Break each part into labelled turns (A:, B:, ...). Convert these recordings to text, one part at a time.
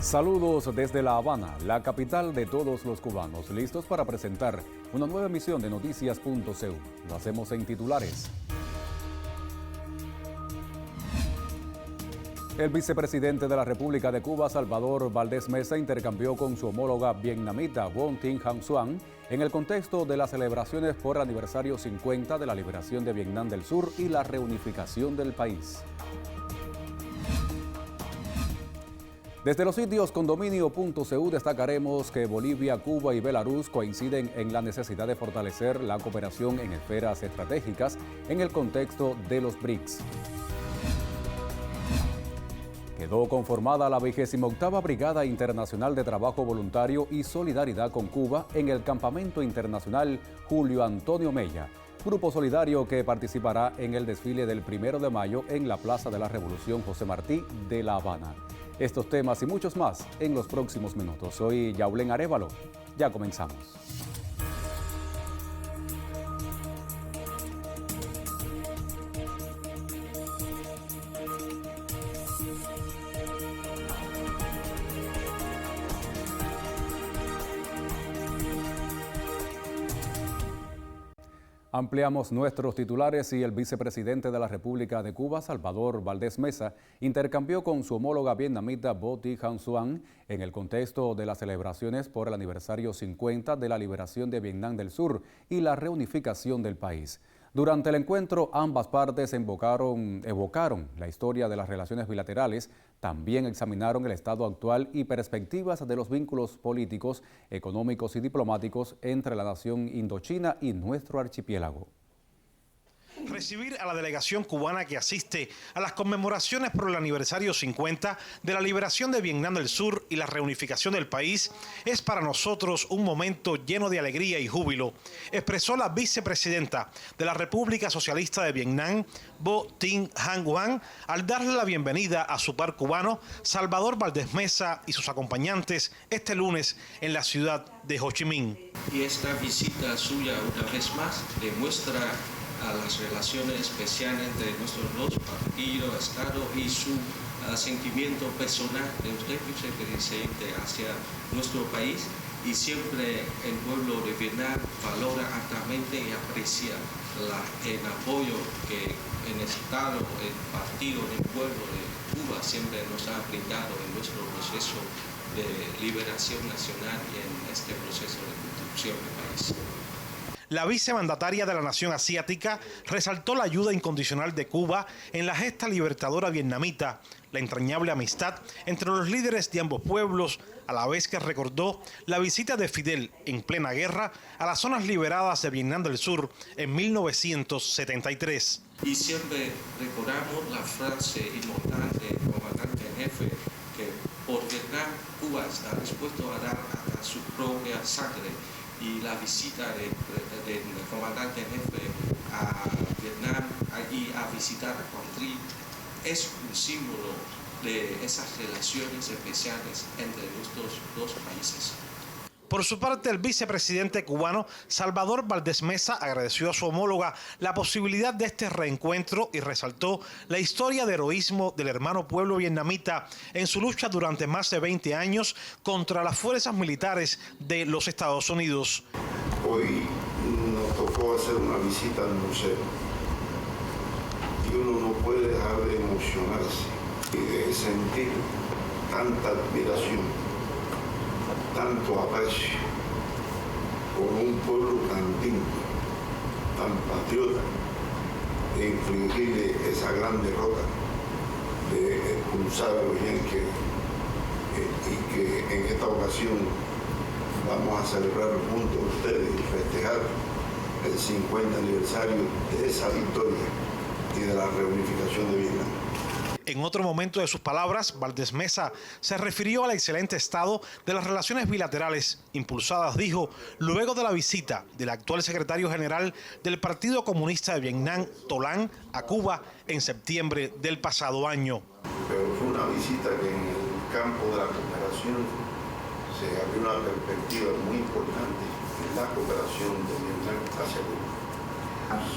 A: Saludos desde La Habana, la capital de todos los cubanos, listos para presentar una nueva emisión de Noticias.cu. Lo hacemos en titulares. El vicepresidente de la República de Cuba, Salvador Valdés Mesa, intercambió con su homóloga vietnamita Vuong Tinh Hang Xuan en el contexto de las celebraciones por el aniversario 50 de la liberación de Vietnam del Sur y la reunificación del país. Desde los sitios condominio.cu destacaremos que Bolivia, Cuba y Belarus coinciden en la necesidad de fortalecer la cooperación en esferas estratégicas en el contexto de los BRICS. Quedó conformada la 28ª Brigada Internacional de Trabajo Voluntario y Solidaridad con Cuba en el Campamento Internacional Julio Antonio Mella, grupo solidario que participará en el desfile del 1 de mayo en la Plaza de la Revolución José Martí de La Habana. Estos temas y muchos más en los próximos minutos. Soy Yaulén Arévalo. Ya comenzamos. Ampliamos nuestros titulares y el vicepresidente de la República de Cuba, Salvador Valdés Mesa, intercambió con su homóloga vietnamita Vuong Tinh Hang Xuan en el contexto de las celebraciones por el aniversario 50 de la liberación de Vietnam del Sur y la reunificación del país. Durante el encuentro, ambas partes evocaron la historia de las relaciones bilaterales, también examinaron el estado actual y perspectivas de los vínculos políticos, económicos y diplomáticos entre la nación indochina y nuestro archipiélago.
B: Recibir a la delegación cubana que asiste a las conmemoraciones por el aniversario 50 de la liberación de Vietnam del Sur y la reunificación del país es para nosotros un momento lleno de alegría y júbilo, expresó la vicepresidenta de la República Socialista de Vietnam, Vuong Tinh Hang Xuan, al darle la bienvenida a su par cubano, Salvador Valdés Mesa y sus acompañantes este lunes en la ciudad de Ho Chi Minh.
C: Y esta visita suya una vez más demuestra a las relaciones especiales entre nuestros dos partidos, Estado y su sentimiento personal de usted, vicepresidente, hacia nuestro país, y siempre el pueblo de Vietnam valora altamente y aprecia el apoyo que el Estado, el partido, el pueblo de Cuba siempre nos ha brindado en nuestro proceso de liberación nacional y en este proceso de construcción del país.
B: La vicemandataria de la nación asiática resaltó la ayuda incondicional de Cuba en la gesta libertadora vietnamita, la entrañable amistad entre los líderes de ambos pueblos, a la vez que recordó la visita de Fidel en plena guerra a las zonas liberadas de Vietnam del Sur en 1973.
C: Y siempre recordamos la frase inmortal del comandante en jefe, que por Vietnam Cuba está dispuesto a dar hasta su propia sangre. Y la visita del comandante en jefe a Vietnam y a visitar a Quang Tri es un símbolo de esas relaciones especiales entre nuestros dos países.
B: Por su parte, el vicepresidente cubano Salvador Valdés Mesa agradeció a su homóloga la posibilidad de este reencuentro y resaltó la historia de heroísmo del hermano pueblo vietnamita en su lucha durante más de 20 años contra las fuerzas militares de los Estados Unidos.
D: Hoy nos tocó hacer una visita al museo y uno no puede dejar de emocionarse y de sentir tanta admiración, tanto aprecio por un pueblo tan digno, tan patriota, de infligirle esa gran derrota de expulsar a los yanquis y que en esta ocasión vamos a celebrar junto a ustedes y festejar el 50 aniversario de esa victoria y de la reunificación de Vietnam.
B: En otro momento de sus palabras, Valdés Mesa se refirió al excelente estado de las relaciones bilaterales impulsadas, dijo, luego de la visita del actual secretario general del Partido Comunista de Vietnam, To Lan, a Cuba en septiembre del pasado año.
D: Pero fue una visita que en el campo de la cooperación se abrió una perspectiva muy importante en la cooperación de Vietnam hacia Cuba.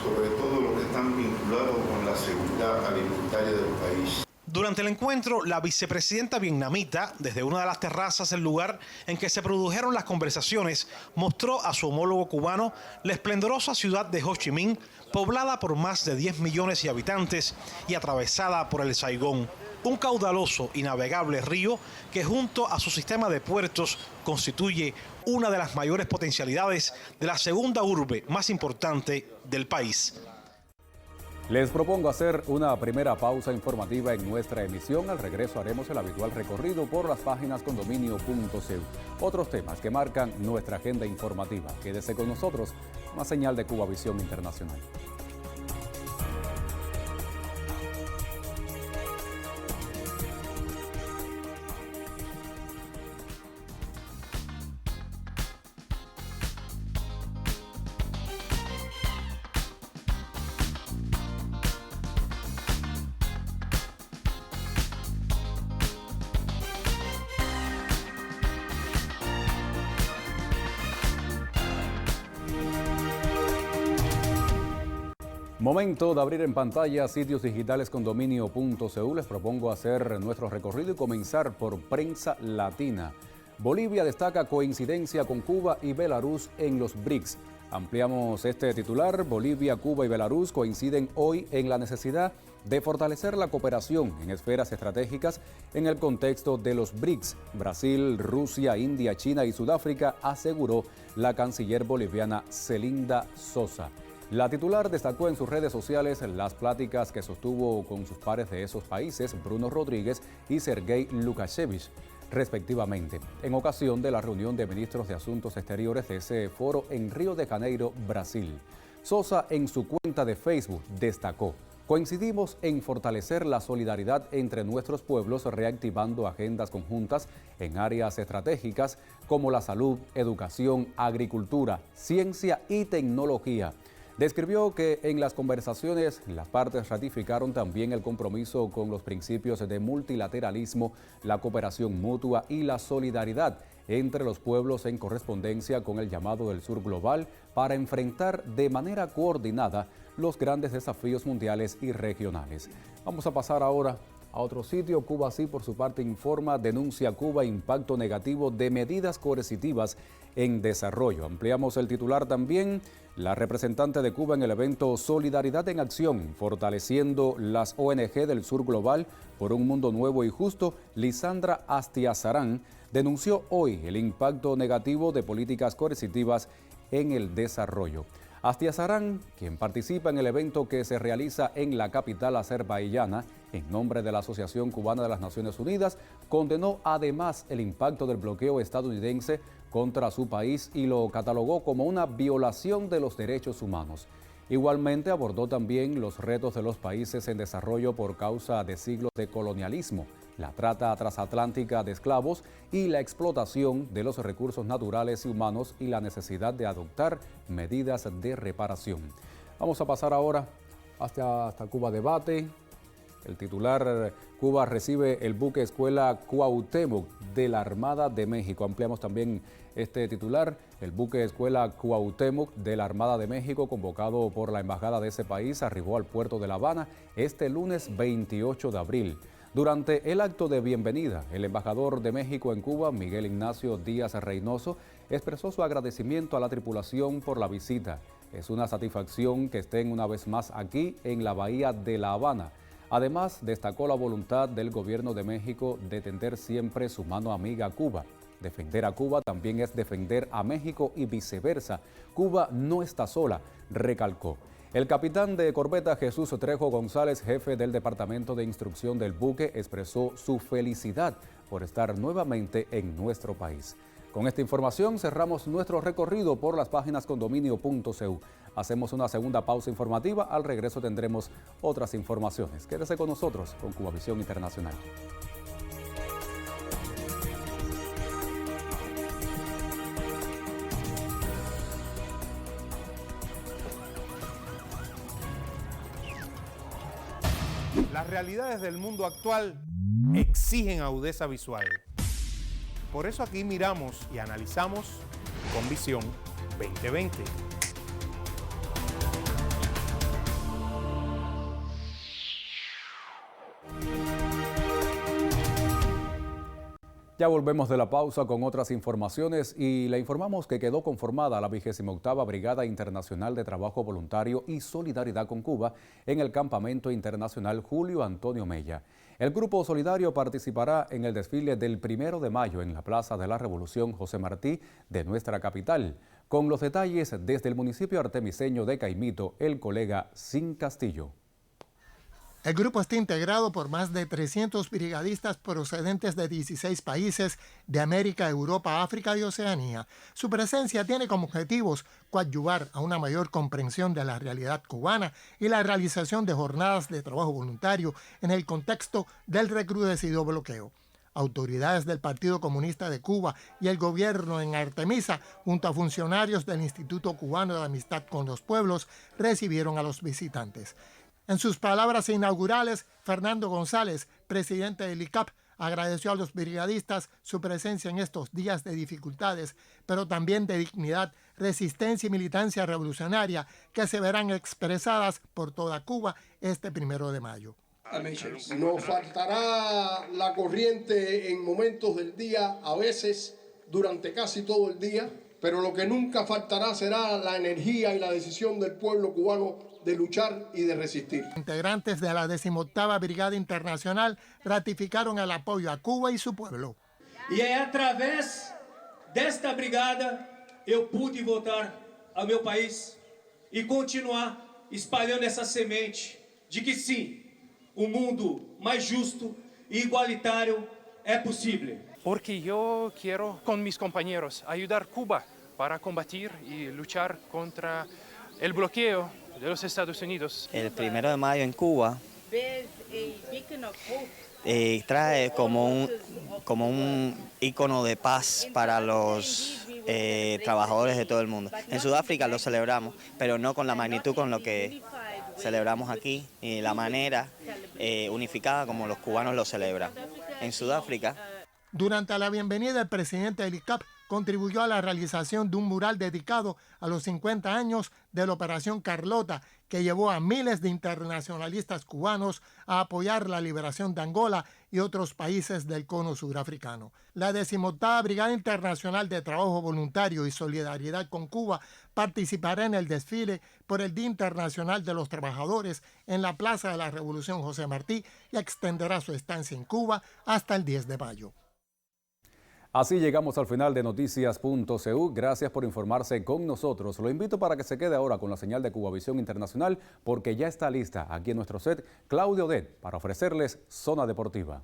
D: Sobre todo los que están vinculados con la seguridad alimentaria del país.
B: Durante el encuentro, la vicepresidenta vietnamita, desde una de las terrazas del lugar en que se produjeron las conversaciones, mostró a su homólogo cubano la esplendorosa ciudad de Ho Chi Minh, poblada por más de 10 millones de habitantes y atravesada por el Saigón, un caudaloso y navegable río que junto a su sistema de puertos constituye una de las mayores potencialidades de la segunda urbe más importante del país.
A: Les propongo hacer una primera pausa informativa en nuestra emisión. Al regreso haremos el habitual recorrido por las páginas condominio.cu. Otros temas que marcan nuestra agenda informativa. Quédese con nosotros, una señal de Cubavisión Internacional. Momento de abrir en pantalla sitios digitales condominio.cu. Les propongo hacer nuestro recorrido y comenzar por Prensa Latina. Bolivia destaca coincidencia con Cuba y Belarus en los BRICS. Ampliamos este titular. Bolivia, Cuba y Belarus coinciden hoy en la necesidad de fortalecer la cooperación en esferas estratégicas en el contexto de los BRICS. Brasil, Rusia, India, China y Sudáfrica, aseguró la canciller boliviana Celinda Sosa. La titular destacó en sus redes sociales las pláticas que sostuvo con sus pares de esos países, Bruno Rodríguez y Sergei Lukashevich, respectivamente, en ocasión de la reunión de ministros de Asuntos Exteriores de ese foro en Río de Janeiro, Brasil. Sosa, en su cuenta de Facebook, destacó: coincidimos en fortalecer la solidaridad entre nuestros pueblos, reactivando agendas conjuntas en áreas estratégicas como la salud, educación, agricultura, ciencia y tecnología. Describió que en las conversaciones las partes ratificaron también el compromiso con los principios de multilateralismo, la cooperación mutua y la solidaridad entre los pueblos en correspondencia con el llamado del Sur Global para enfrentar de manera coordinada los grandes desafíos mundiales y regionales. Vamos a pasar ahora a otro sitio. Cuba sí, por su parte, informa, denuncia Cuba impacto negativo de medidas coercitivas en desarrollo. Ampliamos el titular también. La representante de Cuba en el evento Solidaridad en Acción, fortaleciendo las ONG del Sur Global por un mundo nuevo y justo, Lisandra Astiazarán, denunció hoy el impacto negativo de políticas coercitivas en el desarrollo. Astiazarán, quien participa en el evento que se realiza en la capital azerbaiyana, en nombre de la Asociación Cubana de las Naciones Unidas, condenó además el impacto del bloqueo estadounidense contra su país y lo catalogó como una violación de los derechos humanos. Igualmente abordó también los retos de los países en desarrollo por causa de siglos de colonialismo, la trata transatlántica de esclavos y la explotación de los recursos naturales y humanos y la necesidad de adoptar medidas de reparación. Vamos a pasar ahora hasta Cuba Debate. El titular: Cuba recibe el buque escuela Cuauhtémoc de la Armada de México. Ampliamos también este titular. El buque escuela Cuauhtémoc de la Armada de México, convocado por la embajada de ese país, arribó al puerto de La Habana este lunes 28 de abril. Durante el acto de bienvenida, el embajador de México en Cuba, Miguel Ignacio Díaz Reynoso, expresó su agradecimiento a la tripulación por la visita. Es una satisfacción que estén una vez más aquí en la bahía de La Habana. Además, destacó la voluntad del gobierno de México de tender siempre su mano amiga a Cuba. Defender a Cuba también es defender a México y viceversa. Cuba no está sola, recalcó. El capitán de corbeta Jesús Trejo González, jefe del Departamento de Instrucción del buque, expresó su felicidad por estar nuevamente en nuestro país. Con esta información cerramos nuestro recorrido por las páginas condominio.cu. Hacemos una segunda pausa informativa. Al regreso tendremos otras informaciones. Quédese con nosotros con Cubavisión Internacional.
E: Las realidades del mundo actual exigen agudeza visual. Por eso aquí miramos y analizamos con Visión 2020.
A: Ya volvemos de la pausa con otras informaciones y le informamos que quedó conformada la 28ª Brigada Internacional de Trabajo Voluntario y Solidaridad con Cuba en el Campamento Internacional Julio Antonio Mella. El grupo solidario participará en el desfile del 1 de mayo en la Plaza de la Revolución José Martí de nuestra capital. Con los detalles desde el municipio artemiseño de Caimito, el colega Sin Castillo.
F: El grupo está integrado por más de 300 brigadistas procedentes de 16 países de América, Europa, África y Oceanía. Su presencia tiene como objetivos coadyuvar a una mayor comprensión de la realidad cubana y la realización de jornadas de trabajo voluntario en el contexto del recrudecido bloqueo. Autoridades del Partido Comunista de Cuba y el gobierno en Artemisa, junto a funcionarios del Instituto Cubano de Amistad con los Pueblos, recibieron a los visitantes. En sus palabras inaugurales, Fernando González, presidente del ICAP, agradeció a los brigadistas su presencia en estos días de dificultades, pero también de dignidad, resistencia y militancia revolucionaria que se verán expresadas por toda Cuba este 1 de mayo.
G: Nos faltará la corriente en momentos del día, a veces durante casi todo el día, pero lo que nunca faltará será la energía y la decisión del pueblo cubano de luchar y de resistir.
F: Integrantes de la 18ª Brigada Internacional ratificaron el apoyo a Cuba y su pueblo.
H: E é através desta brigada eu pude voltar ao meu país e continuar espalhando essa semente de que sim, um mundo mais justo e igualitário é possível.
I: Porque yo quiero con mis compañeros ayudar a Cuba para combatir y luchar contra el bloqueo de los Estados Unidos.
J: El 1 de mayo en Cuba trae como un ícono de paz para los trabajadores de todo el mundo. En Sudáfrica lo celebramos, pero no con la magnitud con lo que celebramos aquí y la manera unificada como los cubanos lo celebran. En Sudáfrica.
F: Durante la bienvenida, el presidente del ICAP contribuyó a la realización de un mural dedicado a los 50 años de la Operación Carlota, que llevó a miles de internacionalistas cubanos a apoyar la liberación de Angola y otros países del cono surafricano. La 18ª Brigada Internacional de Trabajo Voluntario y Solidaridad con Cuba participará en el desfile por el Día Internacional de los Trabajadores en la Plaza de la Revolución José Martí y extenderá su estancia en Cuba hasta el 10 de mayo.
A: Así llegamos al final de Noticias.cu. Gracias por informarse con nosotros. Lo invito para que se quede ahora con la señal de Cubavisión Internacional porque ya está lista aquí en nuestro set Claudia Odet para ofrecerles Zona Deportiva.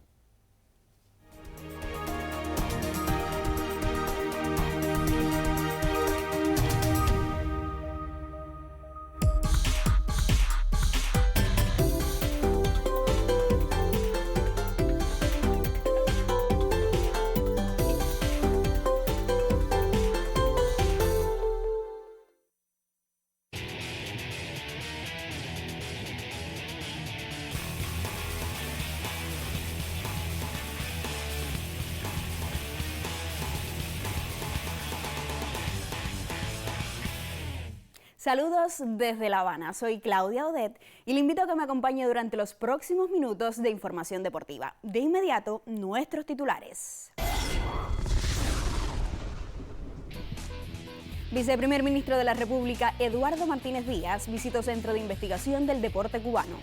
K: Saludos desde La Habana, soy Claudia Odet y le invito a que me acompañe durante los próximos minutos de información deportiva. De inmediato, nuestros titulares. Viceprimer ministro de la República, Eduardo Martínez Díaz, visitó Centro de Investigación del Deporte Cubano.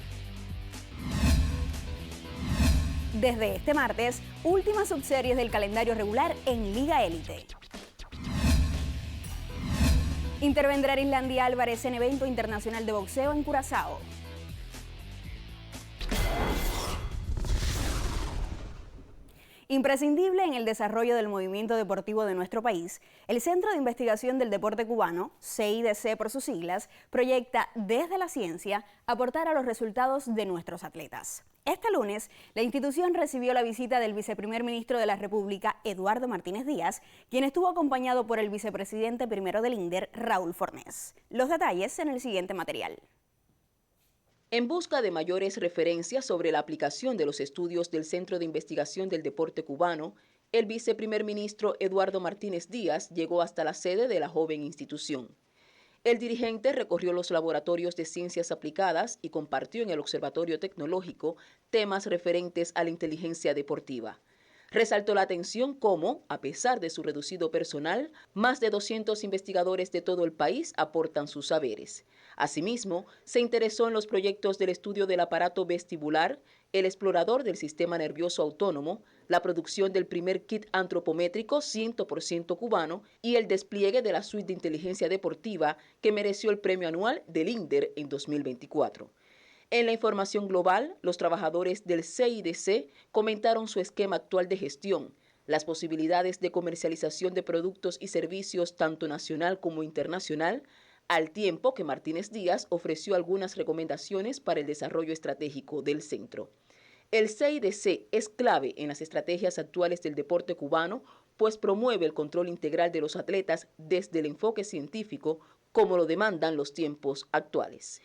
K: Desde este martes, últimas subseries del calendario regular en Liga Élite. Intervendrá Islandy Álvarez en evento internacional de boxeo en Curazao. Imprescindible en el desarrollo del movimiento deportivo de nuestro país, el Centro de Investigación del Deporte Cubano, CIDC por sus siglas, proyecta desde la ciencia aportar a los resultados de nuestros atletas. Este lunes, la institución recibió la visita del viceprimer ministro de la República, Eduardo Martínez Díaz, quien estuvo acompañado por el vicepresidente primero del INDER, Raúl Fornés. Los detalles en el siguiente material.
L: En busca de mayores referencias sobre la aplicación de los estudios del Centro de Investigación del Deporte Cubano, el viceprimer ministro Eduardo Martínez Díaz llegó hasta la sede de la joven institución. El dirigente recorrió los laboratorios de ciencias aplicadas y compartió en el Observatorio Tecnológico temas referentes a la inteligencia deportiva. Resaltó la atención cómo, a pesar de su reducido personal, más de 200 investigadores de todo el país aportan sus saberes. Asimismo, se interesó en los proyectos del estudio del aparato vestibular, el explorador del sistema nervioso autónomo, la producción del primer kit antropométrico 100% cubano y el despliegue de la suite de inteligencia deportiva que mereció el premio anual del INDER en 2024. En la información global, los trabajadores del CIDC comentaron su esquema actual de gestión, las posibilidades de comercialización de productos y servicios tanto nacional como internacional, al tiempo que Martínez Díaz ofreció algunas recomendaciones para el desarrollo estratégico del centro. El CIDC es clave en las estrategias actuales del deporte cubano, pues promueve el control integral de los atletas desde el enfoque científico, como lo demandan los tiempos actuales.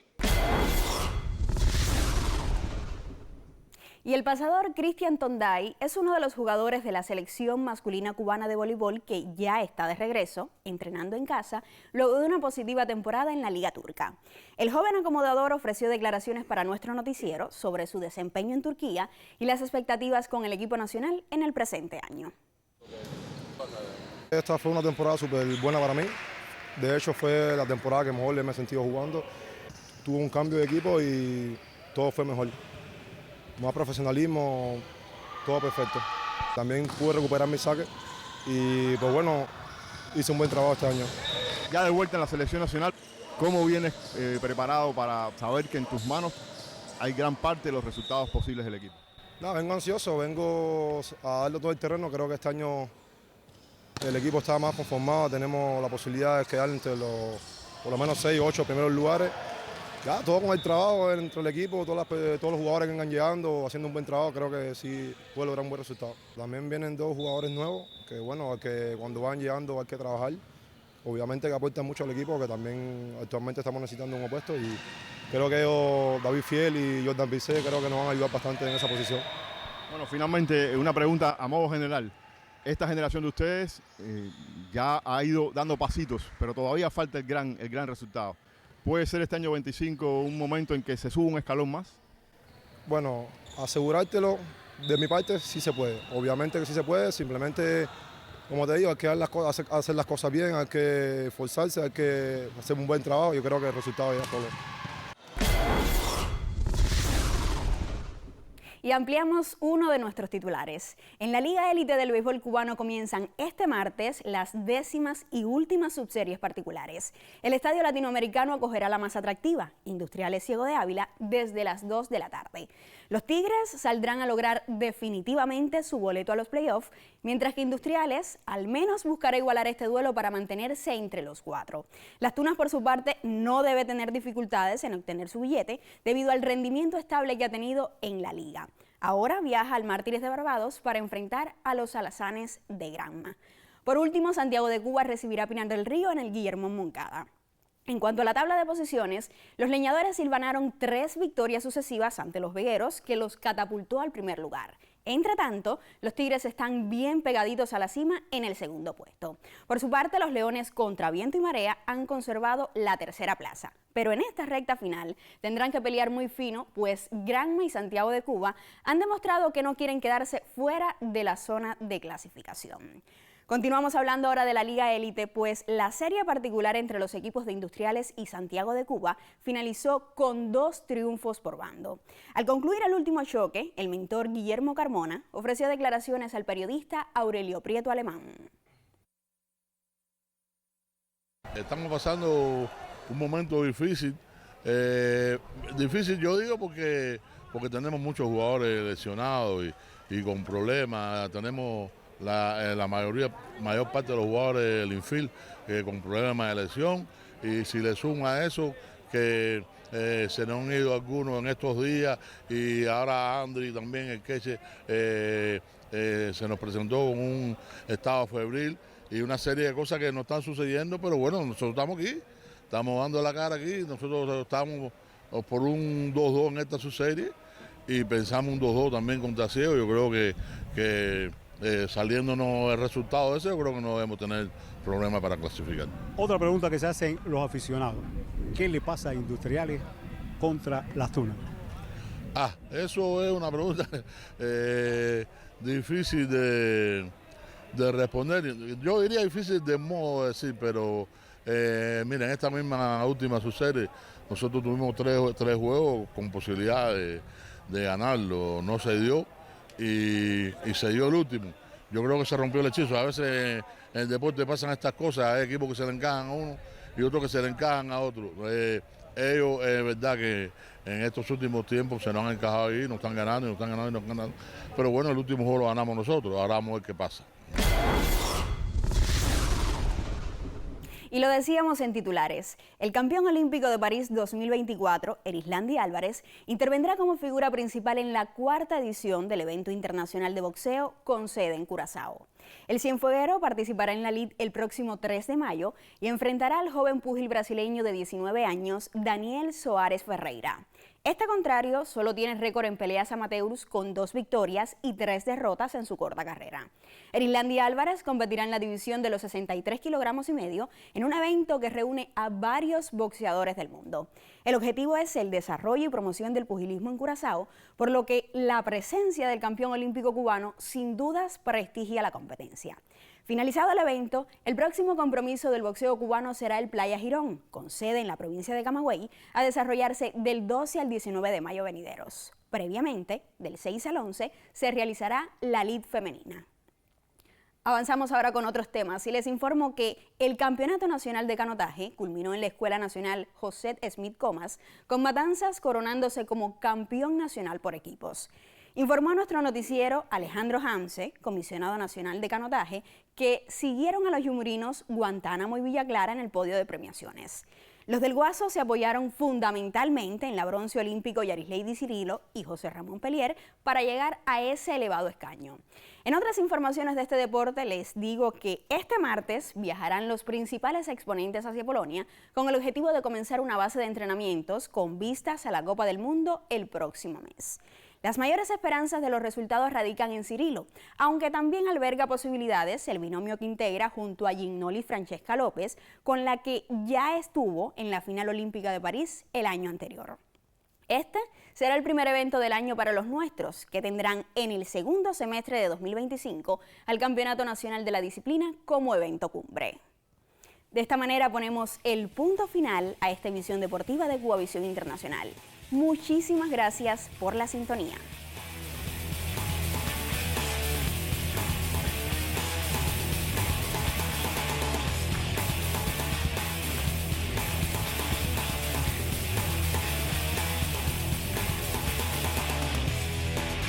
K: Y el pasador Cristian Tonday es uno de los jugadores de la selección masculina cubana de voleibol que ya está de regreso, entrenando en casa, luego de una positiva temporada en la Liga Turca. El joven acomodador ofreció declaraciones para nuestro noticiero sobre su desempeño en Turquía y las expectativas con el equipo nacional en el presente año.
M: Esta fue una temporada súper buena para mí. De hecho, fue la temporada que mejor me he sentido jugando. Tuve un cambio de equipo y todo fue mejor. Más profesionalismo, todo perfecto. También pude recuperar mi saque y pues bueno, hice un buen trabajo este año.
N: Ya de vuelta en la selección nacional, ¿cómo vienes preparado para saber que en tus manos hay gran parte de los resultados posibles del equipo?
M: No, vengo ansioso, vengo a darle todo el terreno. Creo que este año el equipo está más conformado, tenemos la posibilidad de quedar entre los por lo menos 6 o 8 primeros lugares. Ya, todo con el trabajo entre el equipo, todos los jugadores que vengan llegando, haciendo un buen trabajo, creo que sí puede lograr un buen resultado. También vienen 2 jugadores nuevos, que bueno, que cuando van llegando hay que trabajar. Obviamente que aportan mucho al equipo, que también actualmente estamos necesitando un opuesto y creo que ellos, David Fiel y Jordan Picé, creo que nos van a ayudar bastante en esa posición.
N: Bueno, finalmente una pregunta a modo general. Esta generación de ustedes ya ha ido dando pasitos, pero todavía falta el gran resultado. ¿Puede ser este año 25 un momento en que se suba un escalón más?
M: Bueno, asegurártelo de mi parte sí se puede. Obviamente que sí se puede, simplemente, como te digo, hay que hacer las cosas bien, hay que esforzarse, hay que hacer un buen trabajo. Yo creo que el resultado ya solo.
K: Y ampliamos uno de nuestros titulares. En la Liga Élite del Béisbol Cubano comienzan este martes las 10ª y últimas subseries particulares. El Estadio Latinoamericano acogerá la más atractiva, Industriales Ciego de Ávila, desde las 2 de la tarde. Los Tigres saldrán a lograr definitivamente su boleto a los playoffs, mientras que Industriales al menos buscará igualar este duelo para mantenerse entre los 4. Las Tunas, por su parte, no debe tener dificultades en obtener su billete debido al rendimiento estable que ha tenido en la liga. Ahora viaja al Mártires de Barbados para enfrentar a los Alazanes de Granma. Por último, Santiago de Cuba recibirá a Pinar del Río en el Guillermo Moncada. En cuanto a la tabla de posiciones, los leñadores silvanaron 3 victorias sucesivas ante los vegueros, que los catapultó al primer lugar. Entre tanto, los Tigres están bien pegaditos a la cima en el segundo puesto. Por su parte, los Leones, contra viento y marea, han conservado la tercera plaza. Pero en esta recta final tendrán que pelear muy fino, pues Granma y Santiago de Cuba han demostrado que no quieren quedarse fuera de la zona de clasificación. Continuamos hablando ahora de la Liga Élite, pues la serie particular entre los equipos de Industriales y Santiago de Cuba finalizó con 2 triunfos por bando. Al concluir el último choque, el mentor Guillermo Carmona ofreció declaraciones al periodista Aurelio Prieto Alemán.
O: Estamos pasando un momento difícil. Difícil yo digo porque tenemos muchos jugadores lesionados y con problemas. Tenemos la mayor parte de los jugadores del infield con problemas de lesión, y si le suma a eso que se nos han ido algunos en estos días, y ahora Andri también, el queche, se nos presentó con un estado febril y una serie de cosas que no están sucediendo, pero bueno, nosotros estamos aquí, estamos dando la cara aquí, nosotros estamos por un 2-2 en esta subserie y pensamos un 2-2 también contra Ciego. Yo creo que saliéndonos el resultado ese, yo creo que no debemos tener problemas para clasificar.
P: Otra pregunta que se hacen los aficionados: ¿qué le pasa a Industriales contra las Tunas?
O: Eso es una pregunta difícil de responder. Yo diría difícil de modo de decir, pero mira, en esta misma última serie, nosotros tuvimos tres juegos con posibilidad de ganarlo. No se dio y se dio el último. Yo creo que se rompió el hechizo. A veces en el deporte pasan estas cosas, hay equipos que se le encajan a uno y otros que se le encajan a otro. Ellos, es verdad que en estos últimos tiempos se nos han encajado ahí, nos están ganando y nos están ganando y nos están ganando. Pero bueno, el último juego lo ganamos nosotros, ahora vamos a ver qué pasa.
K: Y lo decíamos en titulares, el campeón olímpico de París 2024, Erislandy Álvarez, intervendrá como figura principal en la 4ª edición del evento internacional de boxeo con sede en Curazao. El cienfueguero participará en la lid el próximo 3 de mayo y enfrentará al joven púgil brasileño de 19 años, Daniel Soares Ferreira. Este contrario solo tiene récord en peleas amateurs con 2 victorias y 3 derrotas en su corta carrera. Erislandy Álvarez competirá en la división de los 63 kilogramos y medio en un evento que reúne a varios boxeadores del mundo. El objetivo es el desarrollo y promoción del pugilismo en Curazao, por lo que la presencia del campeón olímpico cubano sin dudas prestigia la competencia. Finalizado el evento, el próximo compromiso del boxeo cubano será el Playa Girón, con sede en la provincia de Camagüey, a desarrollarse del 12 al 19 de mayo venideros. Previamente, del 6 al 11, se realizará la lid femenina. Avanzamos ahora con otros temas y les informo que el Campeonato Nacional de Canotaje culminó en la Escuela Nacional José Smith Comas, con Matanzas coronándose como campeón nacional por equipos. Informó a nuestro noticiero Alejandro Hamse, comisionado nacional de canotaje, que siguieron a los yumurinos Guantánamo y Villa Clara en el podio de premiaciones. Los del Guaso se apoyaron fundamentalmente en la bronce olímpico Yarisleidy Cirilo y José Ramón Pelier para llegar a ese elevado escaño. En otras informaciones de este deporte les digo que este martes viajarán los principales exponentes hacia Polonia con el objetivo de comenzar una base de entrenamientos con vistas a la Copa del Mundo el próximo mes. Las mayores esperanzas de los resultados radican en Cirilo, aunque también alberga posibilidades el binomio que integra junto a Giannoli Francesca López, con la que ya estuvo en la final olímpica de París el año anterior. Este será el primer evento del año para los nuestros, que tendrán en el segundo semestre de 2025 al Campeonato Nacional de la disciplina como evento cumbre. De esta manera ponemos el punto final a esta emisión deportiva de Cubavisión Internacional. Muchísimas gracias por la sintonía.